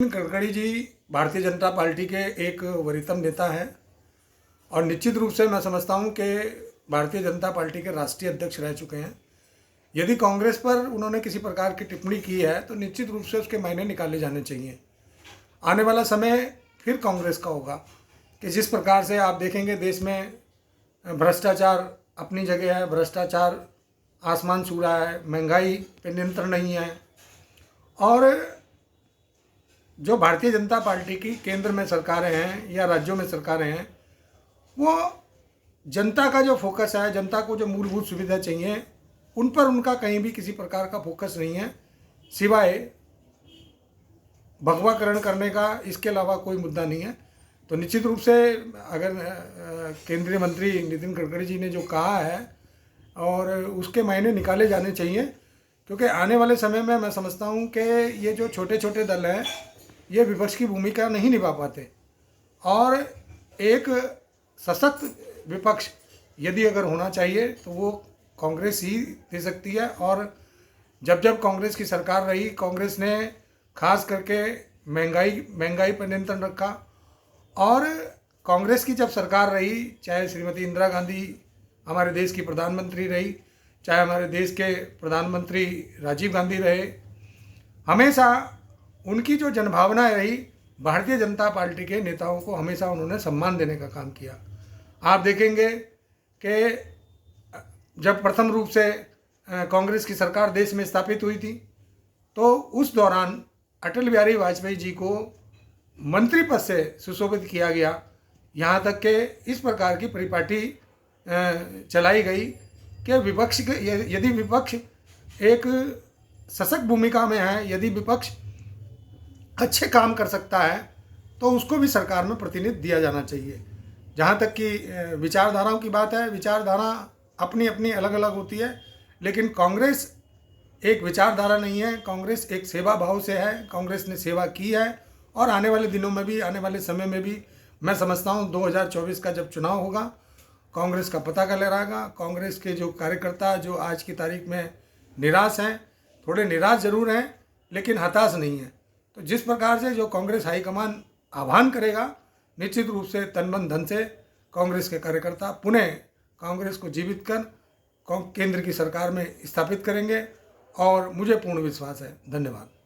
Gadkari ji Bharatiya Janata party के एक वरिष्ठतम नेता हैं और निश्चित रूप से मैं समझता हूं कि भारतीय जनता पार्टी के राष्ट्रीय अध्यक्ष रह चुके हैं। यदि कांग्रेस पर उन्होंने किसी प्रकार की टिप्पणी की है तो निश्चित रूप से उसके मायने निकाले जाने चाहिए। आने वाला समय फिर कांग्रेस का होगा कि जिस प्रकार से आप देखेंगे देश में भ्रष्टाचार अपनी जगह है, भ्रष्टाचार आसमान छू रहा है, महंगाई पे नियंत्रण नहीं है और जो भारतीय जनता पार्टी की केंद्र में सरकारें हैं या राज्यों में सरकारें हैं वो जनता का जो फोकस है, जनता को जो मूलभूत सुविधा चाहिए उन पर उनका कहीं भी किसी प्रकार का फोकस नहीं है, सिवाय भगवाकरण करने का। इसके अलावा कोई मुद्दा नहीं है। तो निश्चित रूप से अगर केंद्रीय मंत्री नितिन गडकरी जी ने जो कहा है और उसके मायने निकाले जाने चाहिए, क्योंकि आने वाले समय में मैं समझता हूँ कि ये जो छोटे छोटे दल हैं ये विपक्ष की भूमिका नहीं निभा पाते और एक सशक्त विपक्ष यदि अगर होना चाहिए तो वो कांग्रेस ही दे सकती है। और जब जब कांग्रेस की सरकार रही, कांग्रेस ने खास करके महंगाई पर नियंत्रण रखा और कांग्रेस की जब सरकार रही, चाहे श्रीमती इंदिरा गांधी हमारे देश की प्रधानमंत्री रही, चाहे हमारे देश के प्रधानमंत्री राजीव गांधी रहे, हमेशा उनकी जो जनभावना रही, भारतीय जनता पार्टी के नेताओं को हमेशा उन्होंने सम्मान देने का काम किया। आप देखेंगे कि जब प्रथम रूप से कांग्रेस की सरकार देश में स्थापित हुई थी तो उस दौरान अटल बिहारी वाजपेयी जी को मंत्री पद से सुशोभित किया गया। यहाँ तक कि इस प्रकार की परिपाटी चलाई गई कि विपक्ष यदि विपक्ष एक सशक्त भूमिका में है, यदि विपक्ष अच्छे काम कर सकता है तो उसको भी सरकार में प्रतिनिधित्व दिया जाना चाहिए। जहाँ तक कि विचारधाराओं की बात है, विचारधारा अपनी अपनी अलग अलग होती है, लेकिन कांग्रेस एक विचारधारा नहीं है, कांग्रेस एक सेवा भाव से है। कांग्रेस ने सेवा की है और आने वाले दिनों में भी, आने वाले समय में भी मैं समझता हूँ 2024 का जब चुनाव होगा कांग्रेस का पता लहराएगा। कांग्रेस के जो कार्यकर्ता जो आज की तारीख में निराश हैं, थोड़े निराश जरूर हैं लेकिन हताश नहीं हैं। तो जिस प्रकार से जो कांग्रेस हाईकमान आह्वान करेगा, निश्चित रूप से तन मन धन से कांग्रेस के कार्यकर्ता पुनः कांग्रेस को जीवित कर केंद्र की सरकार में स्थापित करेंगे और मुझे पूर्ण विश्वास है। धन्यवाद।